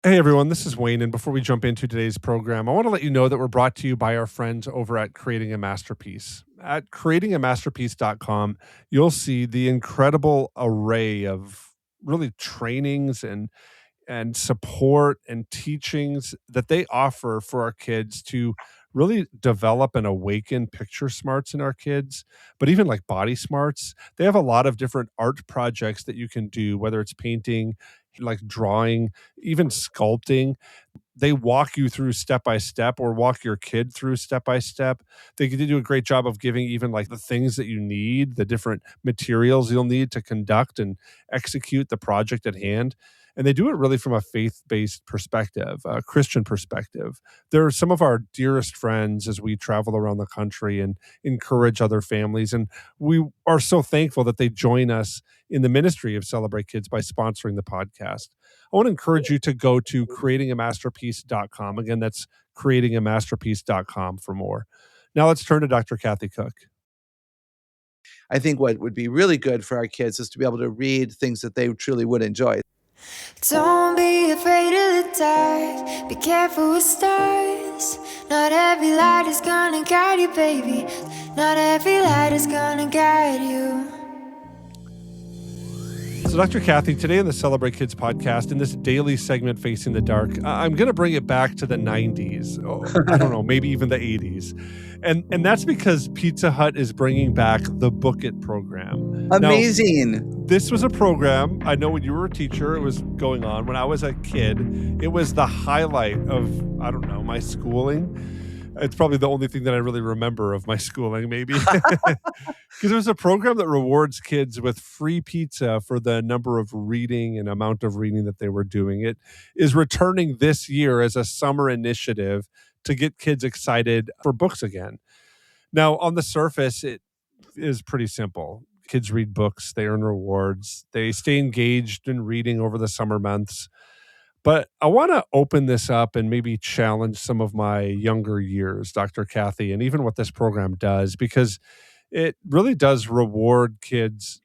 Hey everyone, this is Wayne, and before we jump into today's program, I want to let you know that we're brought to you by our friends over at Creating a Masterpiece. At creatingamasterpiece.com, you'll see the incredible array of really trainings and support and teachings that they offer for our kids to really develop and awaken picture smarts in our kids, but even like body smarts. They have a lot of different art projects that you can do, whether it's painting, like drawing, even sculpting. They walk you through step by step or walk your kid through step by step. They do a great job of giving even like the things that you need, the different materials you'll need to conduct and execute the project at hand. And they do it really from a faith based perspective, a Christian perspective. They're some of our dearest friends as we travel around the country and encourage other families. And we are so thankful that they join us in the ministry of Celebrate Kids by sponsoring the podcast. I want to encourage you to go to creatingamasterpiece.com. Again, that's creatingamasterpiece.com for more. Now let's turn to Dr. Kathy Cook. I think what would be really good for our kids is to be able to read things that they truly would enjoy. Don't be afraid of the dark. Be careful with stars. Not every light is gonna guide you, baby. Not every light is gonna guide you. So, Dr. Kathy, today on the Celebrate Kids podcast, in this daily segment, Facing the Dark, I'm going to bring it back to the 90s. I don't know, maybe even the 80s. And that's because Pizza Hut is bringing back the Book It program. Amazing. Now, this was a program, I know when you were a teacher, it was going on. When I was a kid, it was the highlight of, I don't know, my schooling. It's probably the only thing that I really remember of my schooling, maybe. Because it was a program that rewards kids with free pizza for the number of reading and amount of reading that they were doing. It is returning this year as a summer initiative to get kids excited for books again. Now, on the surface, it is pretty simple. Kids read books, they earn rewards, they stay engaged in reading over the summer months. But I want to open this up and maybe challenge some of my younger years, Dr. Kathy, and even what this program does, because it really does reward kids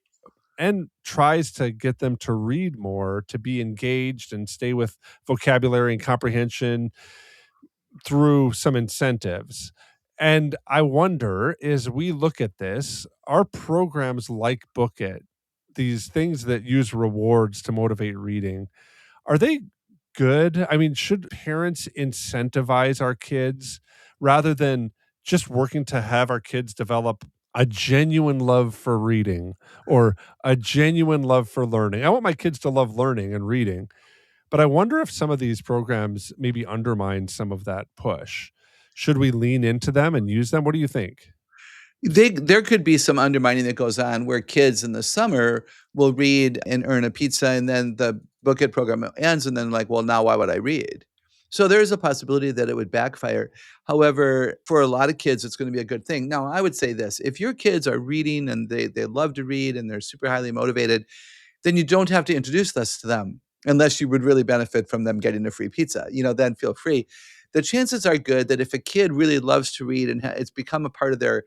and tries to get them to read more, to be engaged and stay with vocabulary and comprehension through some incentives. And I wonder, as we look at this, are programs like Book It, these things that use rewards to motivate reading, are they good? I mean, should parents incentivize our kids rather than just working to have our kids develop a genuine love for reading or a genuine love for learning? I want my kids to love learning and reading, but I wonder if some of these programs maybe undermine some of that push. Should we lean into them and use them? What do you think? There could be some undermining that goes on where kids in the summer will read and earn a pizza, and then the Book It program ends, and then like, well, now why would I read? So there is a possibility that it would backfire. However, for a lot of kids, it's going to be a good thing. Now, I would say this: if your kids are reading and they love to read and they're super highly motivated, then you don't have to introduce this to them unless you would really benefit from them getting a free pizza. Then feel free. The chances are good that if a kid really loves to read and it's become a part of their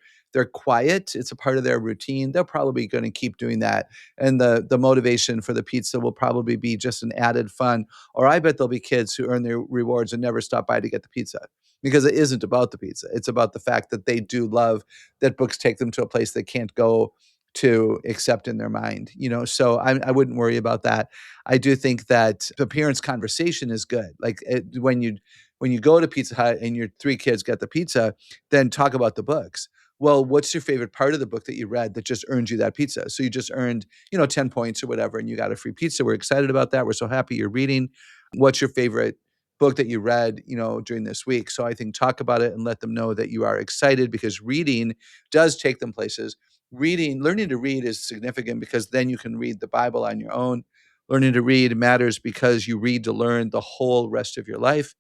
quiet, it's a part of their routine, they're probably going to keep doing that. And the motivation for the pizza will probably be just an added fun. Or I bet there'll be kids who earn their rewards and never stop by to get the pizza because it isn't about the pizza. It's about the fact that they do love that books take them to a place they can't go to accept in their mind. So I wouldn't worry about that. I do think that the parents conversation is good. Like when you go to Pizza Hut and your three kids get the pizza, then talk about the books. Well, what's your favorite part of the book that you read that just earned you that pizza? So you just earned 10 points or whatever, and you got a free pizza. We're excited about that. We're so happy you're reading. What's your favorite book that you read during this week? So I think talk about it and let them know that you are excited, because reading does take them places. Learning to read is significant because then you can read the Bible on your own. Learning to read matters because you read to learn the whole rest of your life.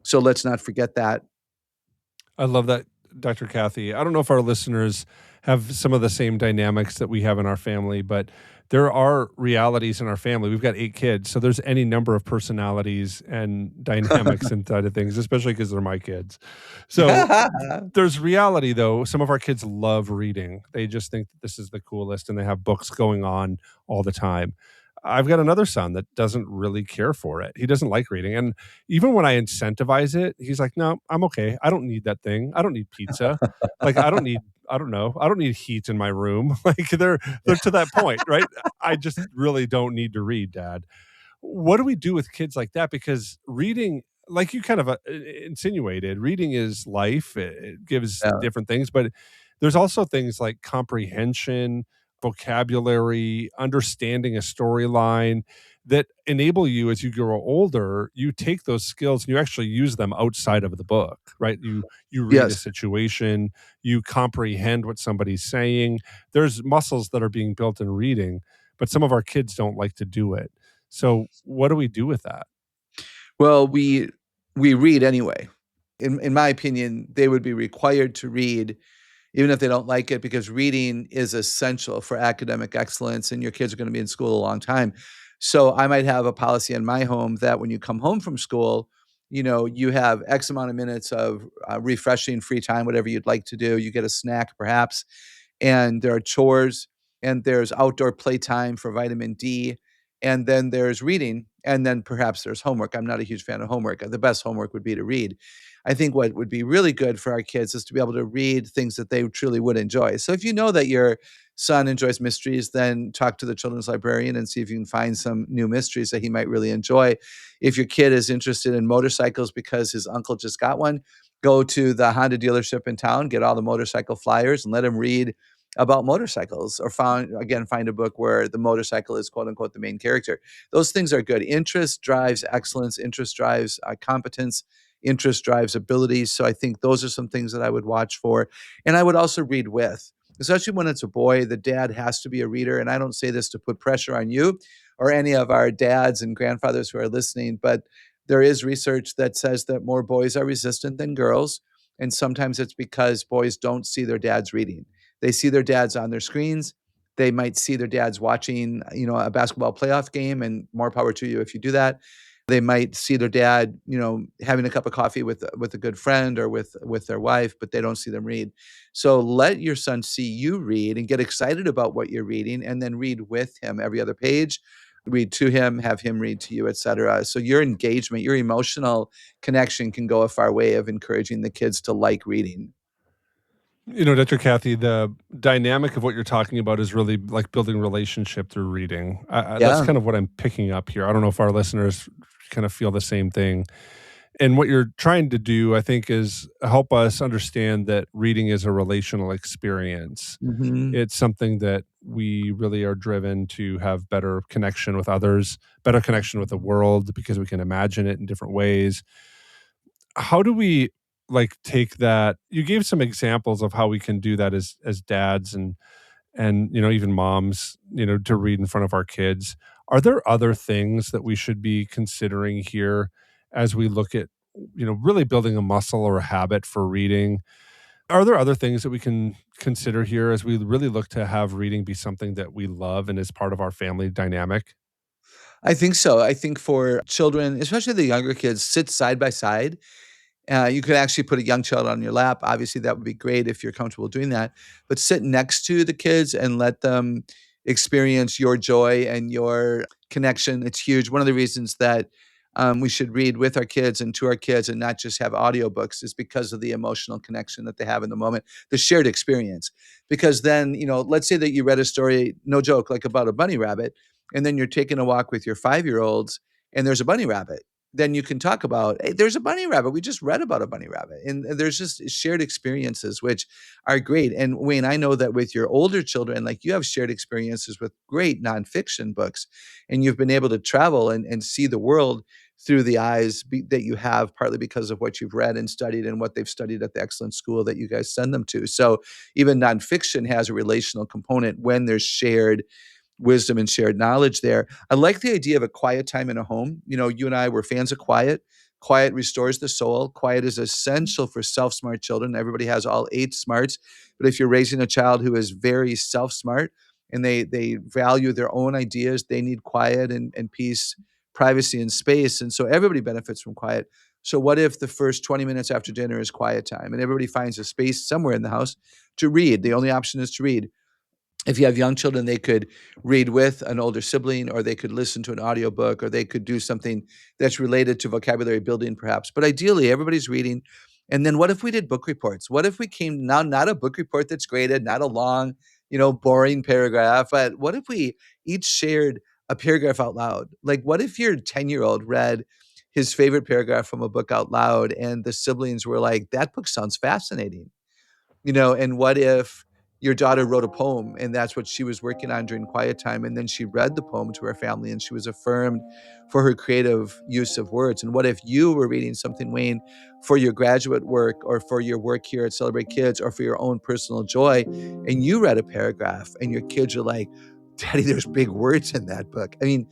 So let's not forget that. I love that, Dr. Kathy. I don't know if our listeners have some of the same dynamics that we have in our family, but there are realities in our family. We've got 8 kids, so there's any number of personalities and dynamics inside of things, especially because they're my kids. So there's reality, though. Some of our kids love reading. They just think that this is the coolest, and they have books going on all the time. I've got another son that doesn't really care for it. He doesn't like reading, and even when I incentivize it, he's like, "No, I'm okay. I don't need that thing. I don't need pizza. Like, I don't know. I don't need heat in my room." Like, they're to that point, right? "I just really don't need to read, dad." What do we do with kids like that? Because reading, like you kind of insinuated, reading is life. It gives Yeah. different things, but there's also things like comprehension, vocabulary, understanding a storyline that enable you as you grow older. You take those skills and you actually use them outside of the book, right? You read a Yes. situation, you comprehend what somebody's saying. There's muscles that are being built in reading, but some of our kids don't like to do it. So, what do we do with that? Well, we read anyway. In my opinion, they would be required to read even if they don't like it, because reading is essential for academic excellence, and your kids are gonna be in school a long time. So, I might have a policy in my home that when you come home from school, you have X amount of minutes of, refreshing free time, whatever you'd like to do. You get a snack perhaps, and there are chores, and there's outdoor playtime for vitamin D, and then there's reading, and then perhaps there's homework. I'm not a huge fan of homework. The best homework would be to read. I think what would be really good for our kids is to be able to read things that they truly would enjoy. So if you know that your son enjoys mysteries, then talk to the children's librarian and see if you can find some new mysteries that he might really enjoy. If your kid is interested in motorcycles because his uncle just got one, go to the Honda dealership in town, get all the motorcycle flyers, and let him read about motorcycles, or find a book where the motorcycle is quote unquote the main character. Those things are good. Interest drives excellence, interest drives competence, interest drives abilities. So I think those are some things that I would watch for. And I would also read with, especially when it's a boy. The dad has to be a reader. And I don't say this to put pressure on you or any of our dads and grandfathers who are listening, but there is research that says that more boys are resistant than girls. And sometimes it's because boys don't see their dads reading. They see their dads on their screens. They might see their dads watching, a basketball playoff game, and more power to you if you do that. They might see their dad, having a cup of coffee with a good friend or with their wife, but they don't see them read. So let your son see you read and get excited about what you're reading, and then read with him every other page. Read to him, have him read to you, etc. So your engagement, your emotional connection can go a far way of encouraging the kids to like reading. Dr. Kathy, the dynamic of what you're talking about is really like building relationship through reading. That's Yeah. kind of what I'm picking up here. I don't know if our listeners kind of feel the same thing. And what you're trying to do, I think, is help us understand that reading is a relational experience. Mhm. It's something that we really are driven to have better connection with others, better connection with the world, because we can imagine it in different ways. How do we like take that? You gave some examples of how we can do that as dads and even moms, to read in front of our kids. Are there other things that we should be considering here as we look at really building a muscle or a habit for reading? Are there other things that we can consider here as we really look to have reading be something that we love and is part of our family dynamic? I think so. I think for children, especially the younger kids, sit side by side. You could actually put a young child on your lap. Obviously, that would be great if you're comfortable doing that. But sit next to the kids and let them experience your joy and your connection. It's huge. One of the reasons that we should read with our kids and to our kids and not just have audiobooks is because of the emotional connection that they have in the moment, the shared experience. Because then, let's say that you read a story, no joke, like about a bunny rabbit, and then you're taking a walk with your 5-year-olds and there's a bunny rabbit. Then you can talk about, hey, there's a bunny rabbit. We just read about a bunny rabbit. And there's just shared experiences, which are great. And Wayne, I know that with your older children, like you have shared experiences with great nonfiction books, and you've been able to travel and see the world through the eyes that you have, partly because of what you've read and studied and what they've studied at the excellent school that you guys send them to. So even nonfiction has a relational component when there's shared wisdom and shared knowledge there. I like the idea of a quiet time in a home. You and I were fans of quiet. Quiet restores the soul. Quiet is essential for self-smart children. Everybody has all 8 smarts, but if you're raising a child who is very self-smart and they value their own ideas, they need quiet and peace, privacy and space. And so everybody benefits from quiet. So what if the first 20 minutes after dinner is quiet time and everybody finds a space somewhere in the house to read? The only option is to read. If you have young children, they could read with an older sibling, or they could listen to an audiobook, or they could do something that's related to vocabulary building, perhaps. But ideally, everybody's reading. And then what if we did book reports? What if we came now, not a book report that's graded, not a long, boring paragraph, but what if we each shared a paragraph out loud? Like, what if your 10-year-old read his favorite paragraph from a book out loud and the siblings were like, that book sounds fascinating? And what if your daughter wrote a poem and that's what she was working on during quiet time, and then she read the poem to her family and she was affirmed for her creative use of words? And what if you were reading something, Wayne, for your graduate work or for your work here at Celebrate Kids or for your own personal joy, and you read a paragraph and your kids are like, Daddy, there's big words in that book. I mean,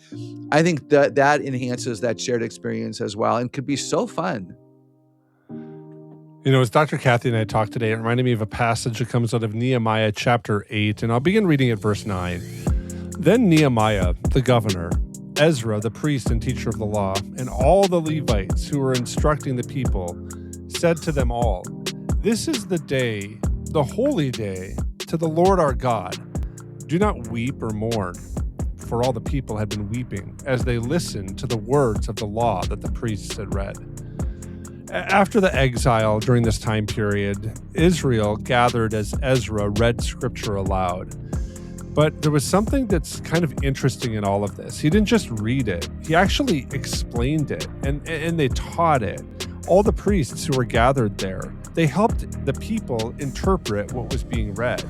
I think that enhances that shared experience as well and could be so fun. As Dr. Kathy and I talked today, it reminded me of a passage that comes out of Nehemiah chapter 8, and I'll begin reading at verse 9. Then Nehemiah, the governor, Ezra, the priest and teacher of the law, and all the Levites who were instructing the people, said to them all, "This is the day, the holy day, to the Lord our God. Do not weep or mourn." For all the people had been weeping as they listened to the words of the law that the priests had read. After the exile during this time period, Israel gathered as Ezra read scripture aloud. But there was something that's kind of interesting in all of this. He didn't just read it, he actually explained it, and they taught it. All the priests who were gathered there, they helped the people interpret what was being read.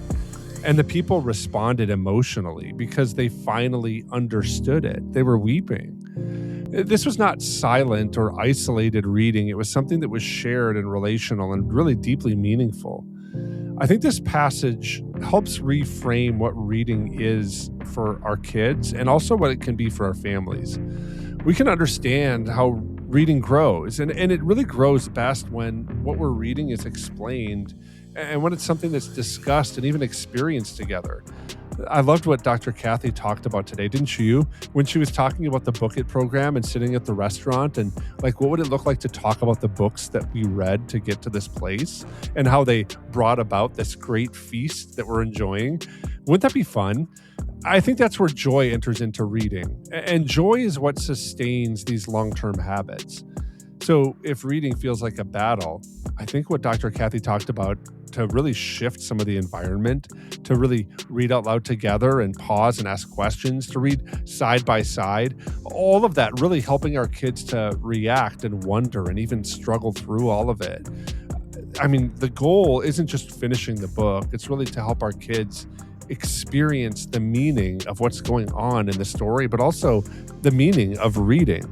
And the people responded emotionally because they finally understood it. They were weeping. This was not silent or isolated reading. It was something that was shared and relational and really deeply meaningful. I think this passage helps reframe what reading is for our kids and also what it can be for our families. We can understand how reading grows, and it really grows best when what we're reading is explained and when it's something that's discussed and even experienced together. I loved what Dr. Kathy talked about today, didn't you? When she was talking about the Book It program and sitting at the restaurant and what would it look like to talk about the books that we read to get to this place and how they brought about this great feast that we're enjoying. Wouldn't that be fun? I think that's where joy enters into reading. And joy is what sustains these long-term habits. So if reading feels like a battle, I think what Dr. Kathy talked about to really shift some of the environment, to really read out loud together and pause and ask questions, to read side by side, all of that really helping our kids to react and wonder and even struggle through all of it. I mean, the goal isn't just finishing the book, it's really to help our kids experience the meaning of what's going on in the story, but also the meaning of reading.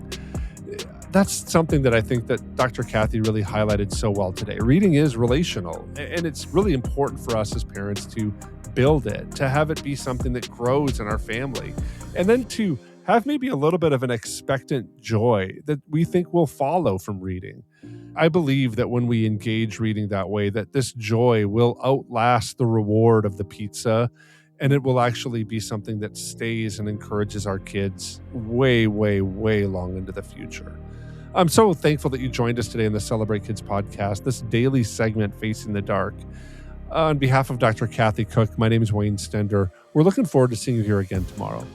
That's something that I think that Dr. Kathy really highlighted so well today. Reading is relational, and it's really important for us as parents to build it, to have it be something that grows in our family, and then to have maybe a little bit of an expectant joy that we think will follow from reading. I believe that when we engage reading that way, that this joy will outlast the reward of the pizza, and it will actually be something that stays and encourages our kids way, way, way long into the future. I'm so thankful that you joined us today in the Celebrate Kids podcast, this daily segment, Facing the Dark. On behalf of Dr. Kathy Cook, my name is Wayne Stender. We're looking forward to seeing you here again tomorrow.